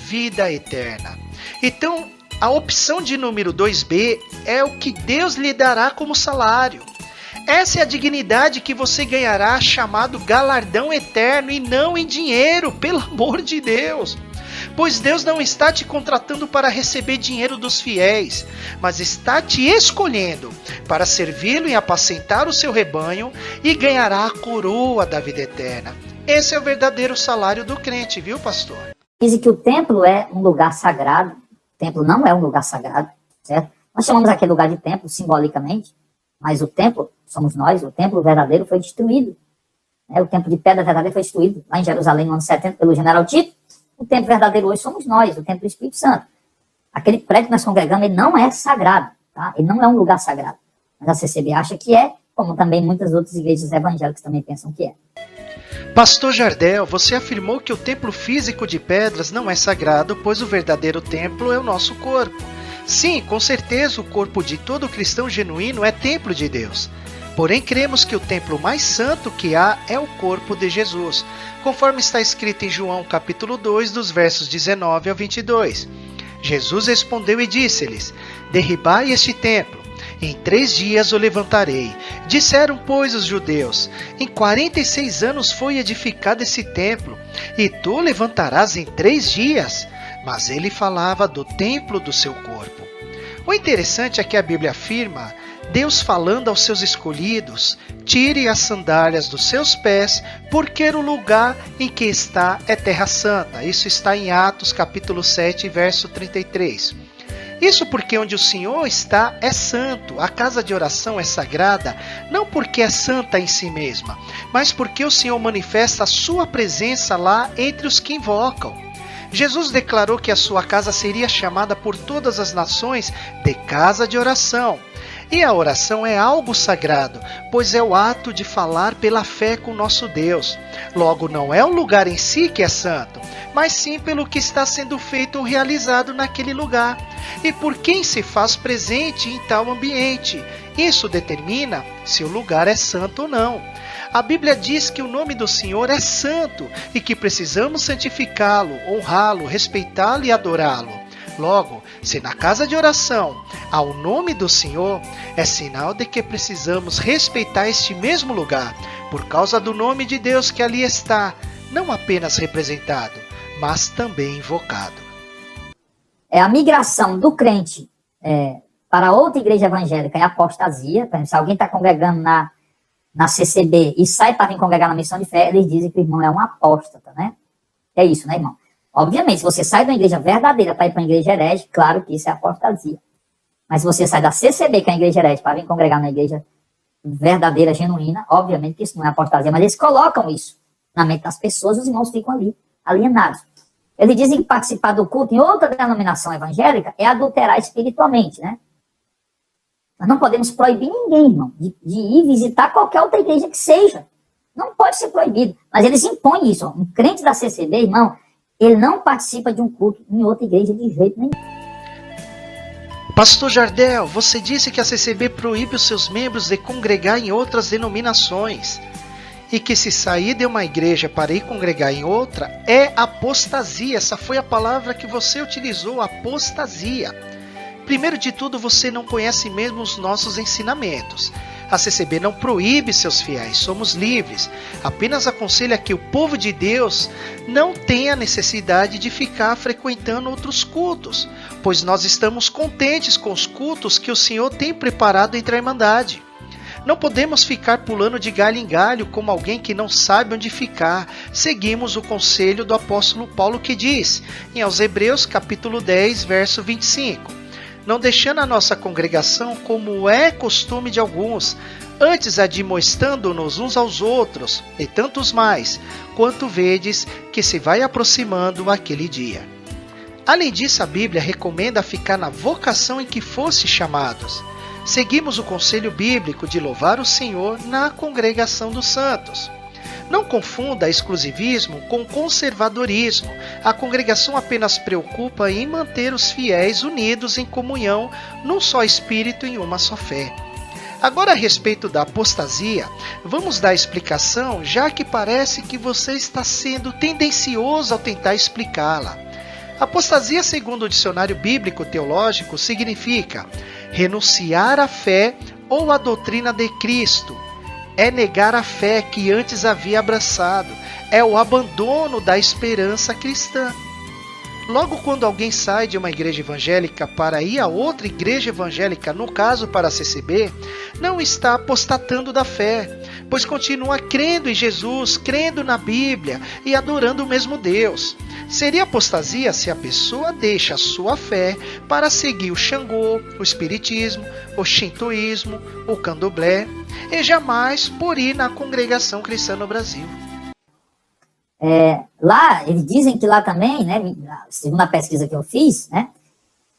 Speaker 1: vida eterna. Então, a opção de número 2b é o que Deus lhe dará como salário. Essa é a dignidade que você ganhará, chamado galardão eterno, e não em dinheiro, pelo amor de Deus. Pois Deus não está te contratando para receber dinheiro dos fiéis, mas está te escolhendo para servi-lo e apacentar o seu rebanho, e ganhará a coroa da vida eterna. Esse é o verdadeiro salário do crente, viu, pastor?
Speaker 2: Dizem que o templo é um lugar sagrado. O templo não é um lugar sagrado, certo? Nós chamamos aquele lugar de templo simbolicamente, mas o templo somos nós, o templo verdadeiro foi destruído. O templo de pedra verdadeira foi destruído lá em Jerusalém no ano 70 pelo general Tito. O templo verdadeiro hoje somos nós, o templo do Espírito Santo. Aquele prédio que nós congregamos, ele não é sagrado, tá? Ele não é um lugar sagrado. Mas a CCB acha que é, como também muitas outras igrejas evangélicas também pensam que é.
Speaker 1: Pastor Jardel, você afirmou que o templo físico de pedras não é sagrado, pois o verdadeiro templo é o nosso corpo. Sim, com certeza o corpo de todo cristão genuíno é templo de Deus. Porém, cremos que o templo mais santo que há é o corpo de Jesus, conforme está escrito em João capítulo 2, dos versos 19 ao 22. Jesus respondeu e disse-lhes: derribai este templo, em 3 dias o levantarei. Disseram, pois, os judeus: em 46 anos foi edificado esse templo, e tu o levantarás em 3 dias? Mas ele falava do templo do seu corpo. O interessante é que a Bíblia afirma Deus falando aos seus escolhidos: tire as sandálias dos seus pés, porque o lugar em que está é terra santa. Isso está em Atos capítulo 7, verso 33. Isso porque onde o Senhor está é santo, a casa de oração é sagrada, não porque é santa em si mesma, mas porque o Senhor manifesta a sua presença lá entre os que invocam. Jesus declarou que a sua casa seria chamada por todas as nações de casa de oração. E a oração é algo sagrado, pois é o ato de falar pela fé com nosso Deus. Logo, não é o lugar em si que é santo, mas sim pelo que está sendo feito ou realizado naquele lugar, e por quem se faz presente em tal ambiente. Isso determina se o lugar é santo ou não. A Bíblia diz que o nome do Senhor é santo e que precisamos santificá-lo, honrá-lo, respeitá-lo e adorá-lo. Logo, se na casa de oração há o nome do Senhor, é sinal de que precisamos respeitar este mesmo lugar, por causa do nome de Deus que ali está, não apenas representado, mas também invocado.
Speaker 2: A migração do crente para outra igreja evangélica é apostasia. Por exemplo, se alguém está congregando na CCB e sai para vir congregar na Missão de Fé, eles dizem que o irmão é um apóstata, né? É isso, né, irmão? Obviamente, se você sai de uma igreja verdadeira para ir para uma igreja herege, claro que isso é apostasia. Mas se você sai da CCB, que é a igreja herege, para vir congregar na igreja verdadeira, genuína, obviamente que isso não é apostasia, mas eles colocam isso na mente das pessoas e os irmãos ficam ali, alienados. Eles dizem que participar do culto em outra denominação evangélica é adulterar espiritualmente, né? Nós não podemos proibir ninguém, irmão, de ir visitar qualquer outra igreja que seja. Não pode ser proibido. Mas eles impõem isso. Ó. Um crente da CCB, irmão, ele não participa de um culto em outra igreja de jeito nenhum.
Speaker 1: Pastor Jardel, você disse que a CCB proíbe os seus membros de congregar em outras denominações. E que se sair de uma igreja para ir congregar em outra é apostasia. Essa foi a palavra que você utilizou, apostasia. Primeiro de tudo, você não conhece mesmo os nossos ensinamentos. A CCB não proíbe seus fiéis, somos livres. Apenas aconselha que o povo de Deus não tenha necessidade de ficar frequentando outros cultos, pois nós estamos contentes com os cultos que o Senhor tem preparado entre a Irmandade. Não podemos ficar pulando de galho em galho como alguém que não sabe onde ficar. Seguimos o conselho do apóstolo Paulo que diz, em aos Hebreus capítulo 10, verso 25, não deixando a nossa congregação como é costume de alguns, antes admoestando-nos uns aos outros, e tantos mais, quanto vedes que se vai aproximando aquele dia. Além disso, a Bíblia recomenda ficar na vocação em que fosse chamados. Seguimos o conselho bíblico de louvar o Senhor na congregação dos santos. Não confunda exclusivismo com conservadorismo. A congregação apenas preocupa em manter os fiéis unidos em comunhão, num só espírito e em uma só fé. Agora, a respeito da apostasia, vamos dar explicação, já que parece que você está sendo tendencioso ao tentar explicá-la. Apostasia, segundo o dicionário bíblico teológico, significa renunciar à fé ou à doutrina de Cristo. É negar a fé que antes havia abraçado. É o abandono da esperança cristã. Logo, quando alguém sai de uma igreja evangélica para ir a outra igreja evangélica, no caso para a CCB, não está apostatando da fé, pois continua crendo em Jesus, crendo na Bíblia e adorando o mesmo Deus. Seria apostasia se a pessoa deixa a sua fé para seguir o Xangô, o Espiritismo, o Shintoísmo, o Candomblé, e jamais por ir na congregação cristã no Brasil.
Speaker 2: Lá, eles dizem que lá também, né, segundo a pesquisa que eu fiz, né,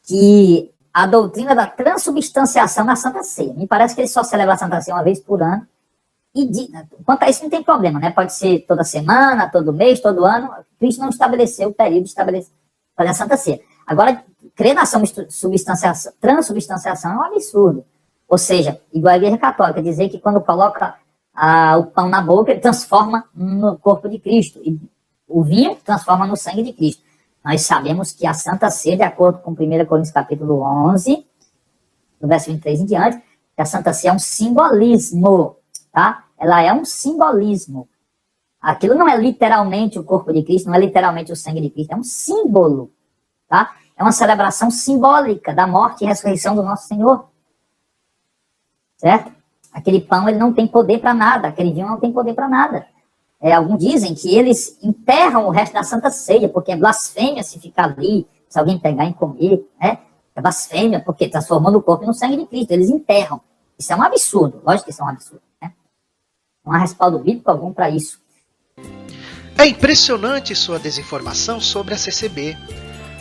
Speaker 2: que a doutrina da transubstanciação na Santa Ceia. Me parece que eles só celebram a Santa Ceia uma vez por ano. Quanto a isso não tem problema, né? Pode ser toda semana, todo mês, todo ano. Cristo não estabeleceu o período de estabelecer fazer a Santa Ceia. Agora, crer na transubstanciação é um absurdo. Ou seja, igual a Igreja Católica, dizer que quando coloca o pão na boca, ele transforma no corpo de Cristo. E o vinho transforma no sangue de Cristo. Nós sabemos que a Santa Ceia, de acordo com 1 Coríntios capítulo 11, do verso 23 em diante, que a Santa Ceia é um simbolismo, tá? Ela é um simbolismo. Aquilo não é literalmente o corpo de Cristo, não é literalmente o sangue de Cristo, é um símbolo, tá? É uma celebração simbólica da morte e ressurreição do nosso Senhor. Certo? Aquele pão, ele não tem poder para nada, aquele vinho não tem poder para nada. Alguns dizem que eles enterram o resto da Santa Ceia, porque é blasfêmia se ficar ali, se alguém pegar e comer, né? É blasfêmia, porque transformando o corpo no sangue de Cristo, eles enterram. Isso é um absurdo, lógico que isso é um absurdo, né? Não há respaldo bíblico algum para isso.
Speaker 1: É impressionante sua desinformação sobre a CCB.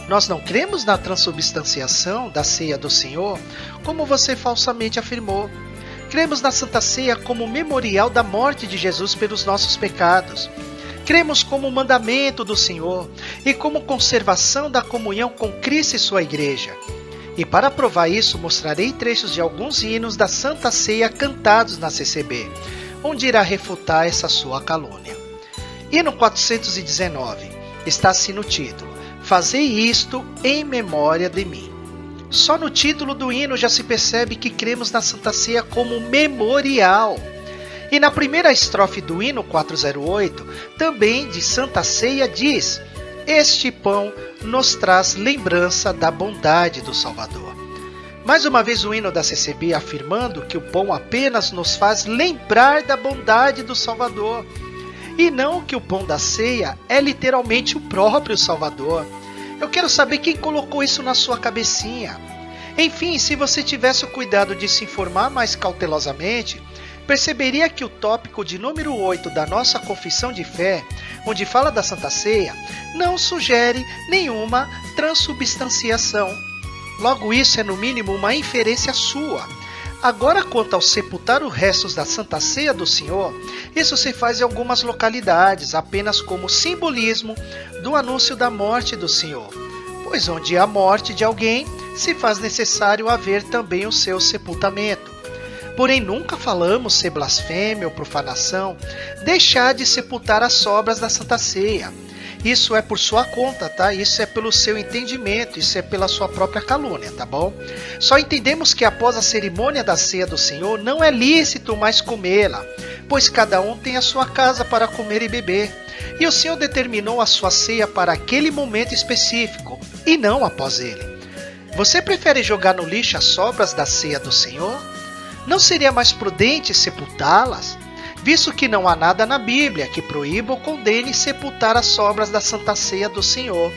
Speaker 1: Nós não cremos na transubstanciação da ceia do Senhor, como você falsamente afirmou. Cremos na Santa Ceia como memorial da morte de Jesus pelos nossos pecados. Cremos como mandamento do Senhor e como conservação da comunhão com Cristo e sua igreja. E para provar isso, mostrarei trechos de alguns hinos da Santa Ceia cantados na CCB, onde irá refutar essa sua calúnia. Hino 419, está assim no título: Fazei isto em memória de mim. Só no título do hino já se percebe que cremos na Santa Ceia como memorial. E na primeira estrofe do hino 408, também de Santa Ceia, diz: Este pão nos traz lembrança da bondade do Salvador. Mais uma vez o hino da CCB afirmando que o pão apenas nos faz lembrar da bondade do Salvador, e não que o pão da ceia é literalmente o próprio Salvador. Eu quero saber quem colocou isso na sua cabecinha. Enfim, se você tivesse o cuidado de se informar mais cautelosamente, perceberia que o tópico de número 8 da nossa confissão de fé, onde fala da Santa Ceia, não sugere nenhuma transubstanciação. Logo, isso é no mínimo uma inferência sua. Agora, quanto ao sepultar os restos da Santa Ceia do Senhor, isso se faz em algumas localidades, apenas como simbolismo do anúncio da morte do Senhor, pois onde há morte de alguém, se faz necessário haver também o seu sepultamento. Porém, nunca falamos ser blasfêmia ou profanação deixar de sepultar as sobras da Santa Ceia. Isso é por sua conta, tá? Isso é pelo seu entendimento, isso é pela sua própria calúnia, tá bom? Só entendemos que após a cerimônia da ceia do Senhor, não é lícito mais comê-la, pois cada um tem a sua casa para comer e beber. E o Senhor determinou a sua ceia para aquele momento específico, e não após ele. Você prefere jogar no lixo as sobras da ceia do Senhor? Não seria mais prudente sepultá-las? Visto que não há nada na Bíblia que proíba ou condene sepultar as sobras da Santa Ceia do Senhor.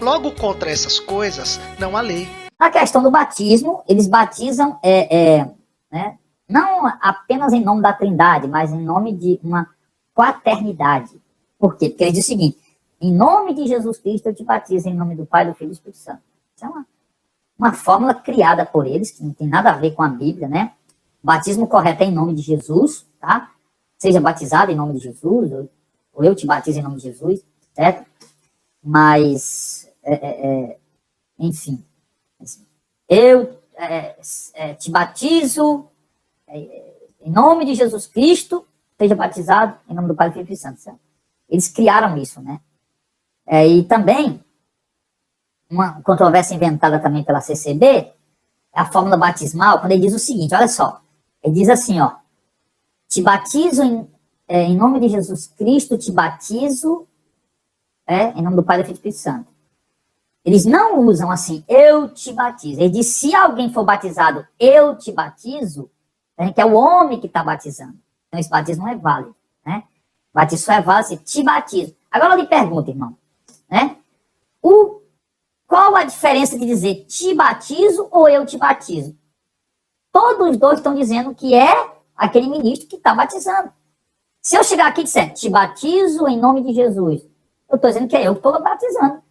Speaker 1: Logo, contra essas coisas, não há lei.
Speaker 2: Na questão do batismo, eles batizam, né, não apenas em nome da Trindade, mas em nome de uma quaternidade. Por quê? Porque ele diz o seguinte: em nome de Jesus Cristo eu te batizo em nome do Pai, do Filho e do Espírito Santo. Isso é uma fórmula criada por eles, que não tem nada a ver com a Bíblia, né? O batismo correto é em nome de Jesus, tá? Seja batizado em nome de Jesus, ou eu te batizo em nome de Jesus, certo? Mas, enfim, eu te batizo em nome de Jesus Cristo, seja batizado em nome do Pai, do Filho e do Espírito Santo, certo? Eles criaram isso, né? E também, uma controvérsia inventada também pela CCB, é a fórmula batismal, quando ele diz o seguinte, olha só, ele diz assim, ó, te batizo em nome de Jesus Cristo, te batizo em nome do Pai, do Filho e do Espírito Santo. Eles não usam assim, eu te batizo. Ele diz, se alguém for batizado, eu te batizo, que é o homem que está batizando. Então esse batismo não é válido, né? Batismo só é válido, te batizo. Agora eu lhe pergunto, irmão, né? Qual a diferença de dizer te batizo ou eu te batizo? Todos os dois estão dizendo que é aquele ministro que está batizando. Se eu chegar aqui e disser te batizo em nome de Jesus, eu estou dizendo que é eu que estou batizando.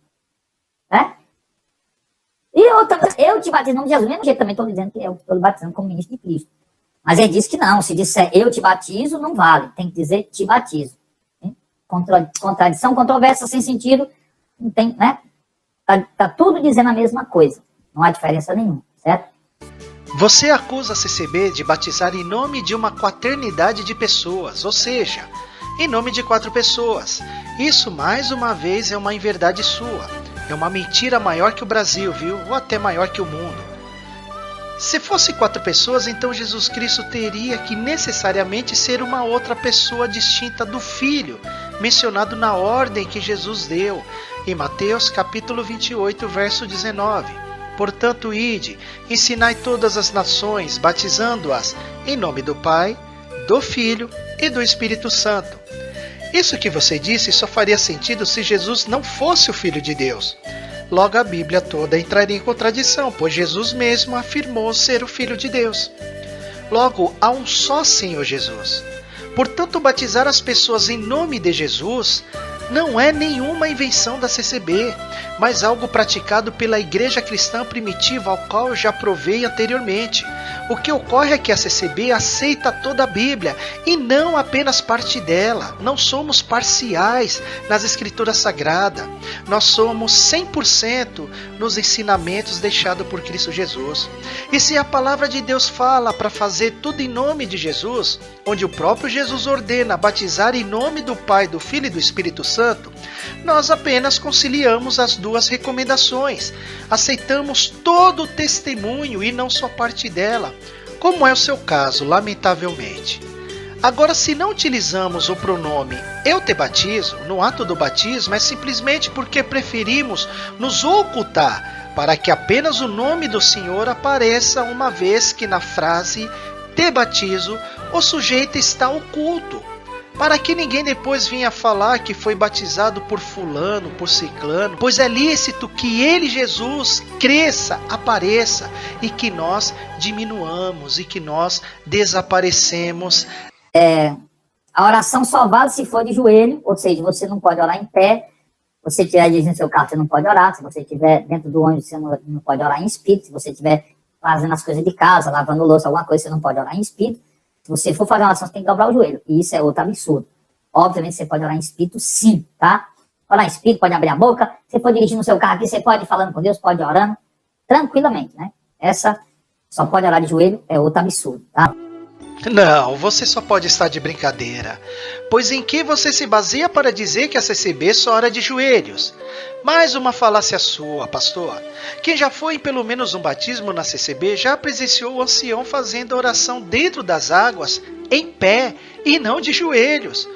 Speaker 2: Né? E eu te batizo em nome de Jesus, do mesmo jeito também estou dizendo que eu estou batizando como ministro de Cristo. Mas ele diz que não, se disser eu te batizo, não vale. Tem que dizer te batizo. Contradição, controvérsia, sem sentido, não tem, né? Tá tudo dizendo a mesma coisa. Não há diferença nenhuma, certo?
Speaker 1: Você acusa a CCB de batizar em nome de uma quaternidade de pessoas, ou seja, em nome de 4 pessoas. Isso, mais uma vez, é uma inverdade sua. É uma mentira maior que o Brasil, viu? Ou até maior que o mundo. Se fosse 4 pessoas, então Jesus Cristo teria que necessariamente ser uma outra pessoa distinta do Filho, mencionado na ordem que Jesus deu, em Mateus capítulo 28, verso 19. Portanto, ide, ensinai todas as nações, batizando-as em nome do Pai, do Filho e do Espírito Santo. Isso que você disse só faria sentido se Jesus não fosse o Filho de Deus. Logo, a Bíblia toda entraria em contradição, pois Jesus mesmo afirmou ser o Filho de Deus. Logo, há um só Senhor Jesus. Portanto, batizar as pessoas em nome de Jesus não é nenhuma invenção da CCB, mas algo praticado pela igreja cristã primitiva, ao qual eu já provei anteriormente. O que ocorre é que a CCB aceita toda a Bíblia e não apenas parte dela. Não somos parciais nas escrituras sagradas. Nós somos 100% nos ensinamentos deixados por Cristo Jesus. E se a palavra de Deus fala para fazer tudo em nome de Jesus, onde o próprio Jesus ordena batizar em nome do Pai, do Filho e do Espírito Santo, nós apenas conciliamos as duas recomendações. Aceitamos todo o testemunho e não só parte dela, como é o seu caso, lamentavelmente. Agora, se não utilizamos o pronome eu te batizo no ato do batismo, é simplesmente porque preferimos nos ocultar para que apenas o nome do Senhor apareça, uma vez que na frase te batizo o sujeito está oculto, para que ninguém depois venha falar que foi batizado por fulano, por ciclano, pois é lícito que ele, Jesus, cresça, apareça, e que nós diminuamos, e que nós desaparecemos.
Speaker 2: A oração só vale se for de joelho, ou seja, você não pode orar em pé. Se você estiver dirigindo seu carro, você não pode orar. Se você estiver dentro do ônibus, você não pode orar em espírito. Se você estiver fazendo as coisas de casa, lavando louça, alguma coisa, você não pode orar em espírito. Se você for fazer uma oração, você tem que dobrar o joelho. E isso é outro absurdo. Obviamente, você pode orar em espírito, sim, tá? Orar em espírito, pode abrir a boca. Você pode dirigir no seu carro aqui, você pode ir falando com Deus, pode ir orando, tranquilamente, né? Essa só pode orar de joelho, é outro absurdo, tá?
Speaker 1: Não, você só pode estar de brincadeira. Pois em que você se baseia para dizer que a CCB só ora de joelhos? Mais uma falácia sua, pastor. Quem já foi em pelo menos um batismo na CCB já presenciou o ancião fazendo a oração dentro das águas, em pé e não de joelhos.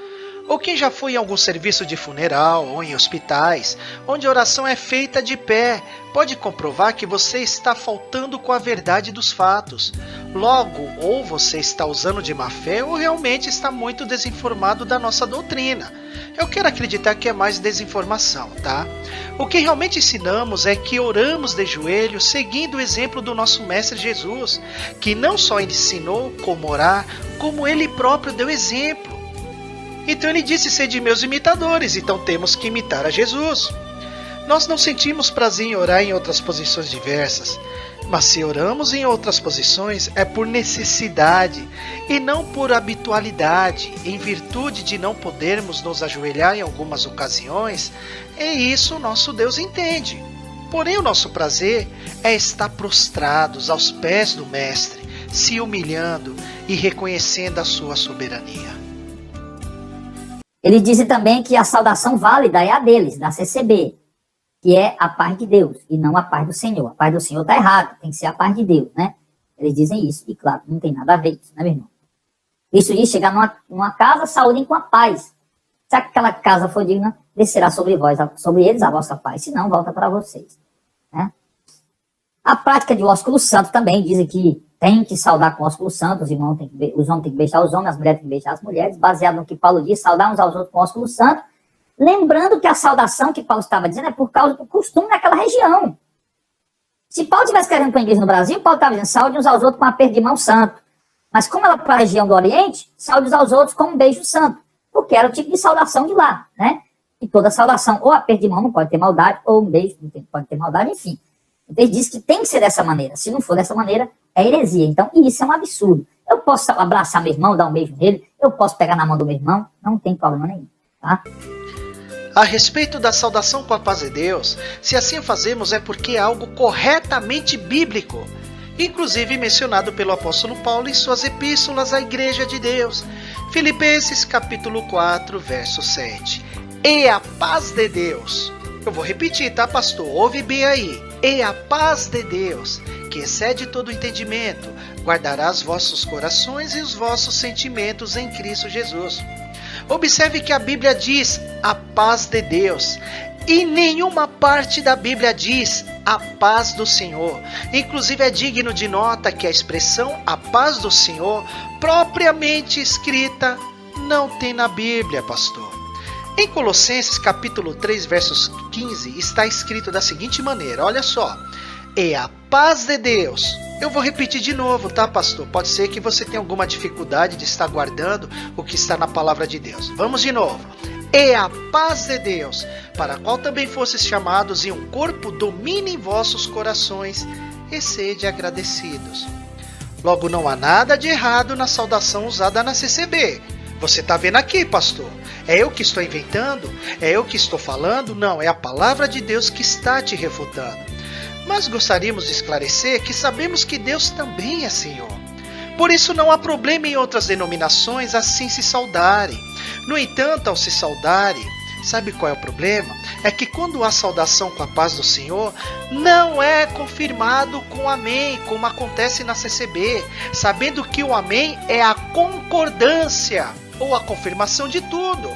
Speaker 1: Ou quem já foi em algum serviço de funeral ou em hospitais, onde a oração é feita de pé, pode comprovar que você está faltando com a verdade dos fatos. Logo, ou você está usando de má fé ou realmente está muito desinformado da nossa doutrina. Eu quero acreditar que é mais desinformação, tá? O que realmente ensinamos é que oramos de joelhos seguindo o exemplo do nosso Mestre Jesus, que não só ensinou como orar, como ele próprio deu exemplo. Então ele disse: sede meus imitadores, então temos que imitar a Jesus. Nós não sentimos prazer em orar em outras posições diversas, mas se oramos em outras posições é por necessidade e não por habitualidade, em virtude de não podermos nos ajoelhar em algumas ocasiões, é isso o nosso Deus entende. Porém o nosso prazer é estar prostrados aos pés do Mestre, se humilhando e reconhecendo a sua soberania.
Speaker 2: Ele diz também que a saudação válida é a deles, da CCB, que é a paz de Deus, e não a paz do Senhor. A paz do Senhor está errado, tem que ser a paz de Deus, né? Eles dizem isso, e claro, não tem nada a ver isso, né, meu irmão? Isso diz: chegar numa casa, saúdem com a paz. Se aquela casa for digna, descerá sobre vós, sobre eles a vossa paz, se não, volta para vocês, né? A prática de ósculo santo também dizem que tem que saudar com ósculo santo, os homens têm que beijar os homens, as mulheres têm que beijar as mulheres, baseado no que Paulo diz, saudar uns aos outros com ósculo santo. Lembrando que a saudação que Paulo estava dizendo é por causa do costume naquela região. Se Paulo estivesse escrevendo para a igreja no Brasil, Paulo estava dizendo: saúde uns aos outros com um aperto de mão santo. Mas como ela para a região do Oriente, saúde uns aos outros com um beijo santo. Porque era o tipo de saudação de lá, né? E toda saudação, ou aperto de mão não pode ter maldade, ou um beijo não pode ter maldade, enfim. Então ele diz que tem que ser dessa maneira. Se não for dessa maneira, é heresia. Então isso é um absurdo. Eu posso abraçar meu irmão, dar um beijo nele, eu posso pegar na mão do meu irmão, não tem problema nenhum, tá?
Speaker 1: A respeito da saudação com a paz de Deus, se assim fazemos é porque é algo corretamente bíblico, inclusive mencionado pelo apóstolo Paulo em suas epístolas à Igreja de Deus. Filipenses capítulo 4, verso 7. E a paz de Deus, eu vou repetir, tá, pastor? Ouve bem aí. E a paz de Deus, que excede todo o entendimento, guardará os vossos corações e os vossos sentimentos em Cristo Jesus. Observe que a Bíblia diz a paz de Deus, e nenhuma parte da Bíblia diz a paz do Senhor. Inclusive é digno de nota que a expressão a paz do Senhor, propriamente escrita, não tem na Bíblia, pastor. Em Colossenses capítulo 3, versos 15, está escrito da seguinte maneira, olha só: e a paz de Deus. Eu vou repetir de novo, tá, pastor? Pode ser que você tenha alguma dificuldade de estar guardando o que está na palavra de Deus. Vamos de novo. E a paz de Deus, para a qual também fostes chamados em um corpo, domine em vossos corações e sede agradecidos. Logo, não há nada de errado na saudação usada na CCB. Você está vendo aqui, pastor? É eu que estou inventando? É eu que estou falando? Não, é a palavra de Deus que está te refutando. Mas gostaríamos de esclarecer que sabemos que Deus também é Senhor. Por isso não há problema em outras denominações assim se saudarem. No entanto, ao se saudarem, sabe qual é o problema? É que quando há saudação com a paz do Senhor, não é confirmado com amém, como acontece na CCB, sabendo que o amém é a concordância ou a confirmação de tudo.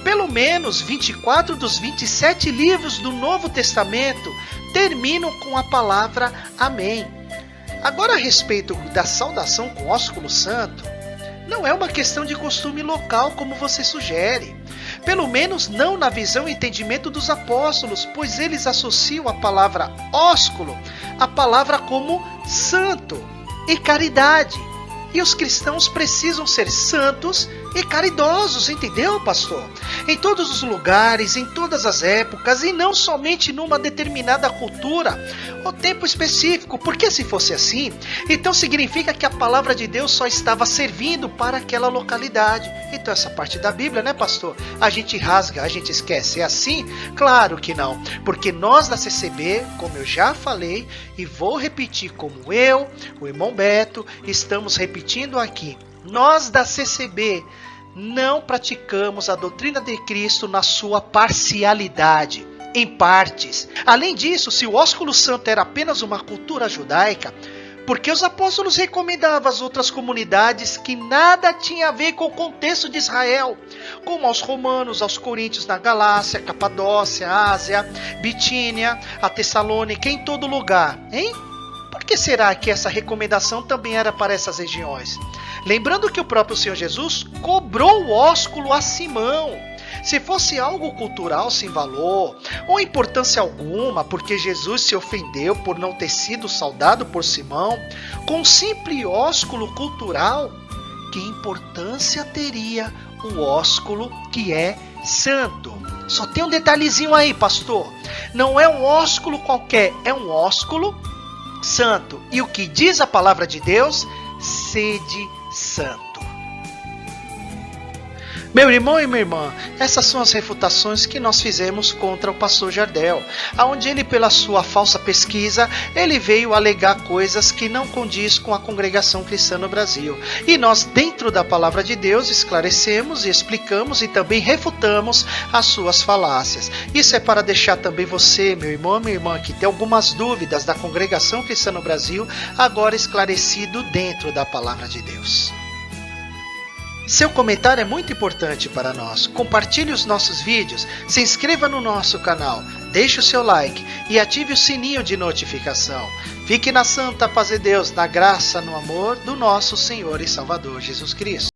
Speaker 1: Pelo menos 24 dos 27 livros do Novo Testamento terminam com a palavra amém. Agora, a respeito da saudação com ósculo santo, não é uma questão de costume local como você sugere. Pelo menos não na visão e entendimento dos apóstolos, pois eles associam a palavra ósculo à palavra como santo e caridade. E os cristãos precisam ser santos e caridosos, entendeu, pastor? Em todos os lugares, em todas as épocas, e não somente numa determinada cultura ou tempo específico, porque se fosse assim, então significa que a palavra de Deus só estava servindo para aquela localidade. Então essa parte da Bíblia, né, pastor? A gente rasga, a gente esquece. É assim? Claro que não, porque nós da CCB, como eu já falei, e vou repetir como eu, o irmão Beto, estamos repetindo aqui, nós da CCB não praticamos a doutrina de Cristo na sua parcialidade, em partes. Além disso, se o ósculo santo era apenas uma cultura judaica, por que os apóstolos recomendavam às outras comunidades que nada tinha a ver com o contexto de Israel, como aos romanos, aos coríntios na Galácia, Capadócia, Ásia, Bitínia, a Tessalônica, em todo lugar, hein? Por que será que essa recomendação também era para essas regiões? Lembrando que o próprio Senhor Jesus cobrou o ósculo a Simão. Se fosse algo cultural sem valor ou importância alguma, porque Jesus se ofendeu por não ter sido saudado por Simão, com um simples ósculo cultural, que importância teria o ósculo que é santo? Só tem um detalhezinho aí, pastor. Não é um ósculo qualquer, é um ósculo santo. E o que diz a palavra de Deus? Sede santo. Meu irmão e minha irmã, essas são as refutações que nós fizemos contra o pastor Jardel, onde ele, pela sua falsa pesquisa, ele veio alegar coisas que não condiz com a congregação cristã no Brasil. E nós, dentro da palavra de Deus, esclarecemos e explicamos e também refutamos as suas falácias. Isso é para deixar também você, meu irmão e minha irmã, que tem algumas dúvidas da congregação cristã no Brasil, agora esclarecido dentro da palavra de Deus. Seu comentário é muito importante para nós. Compartilhe os nossos vídeos, se inscreva no nosso canal, deixe o seu like e ative o sininho de notificação. Fique na santa paz de Deus, na graça, no amor do nosso Senhor e Salvador Jesus Cristo.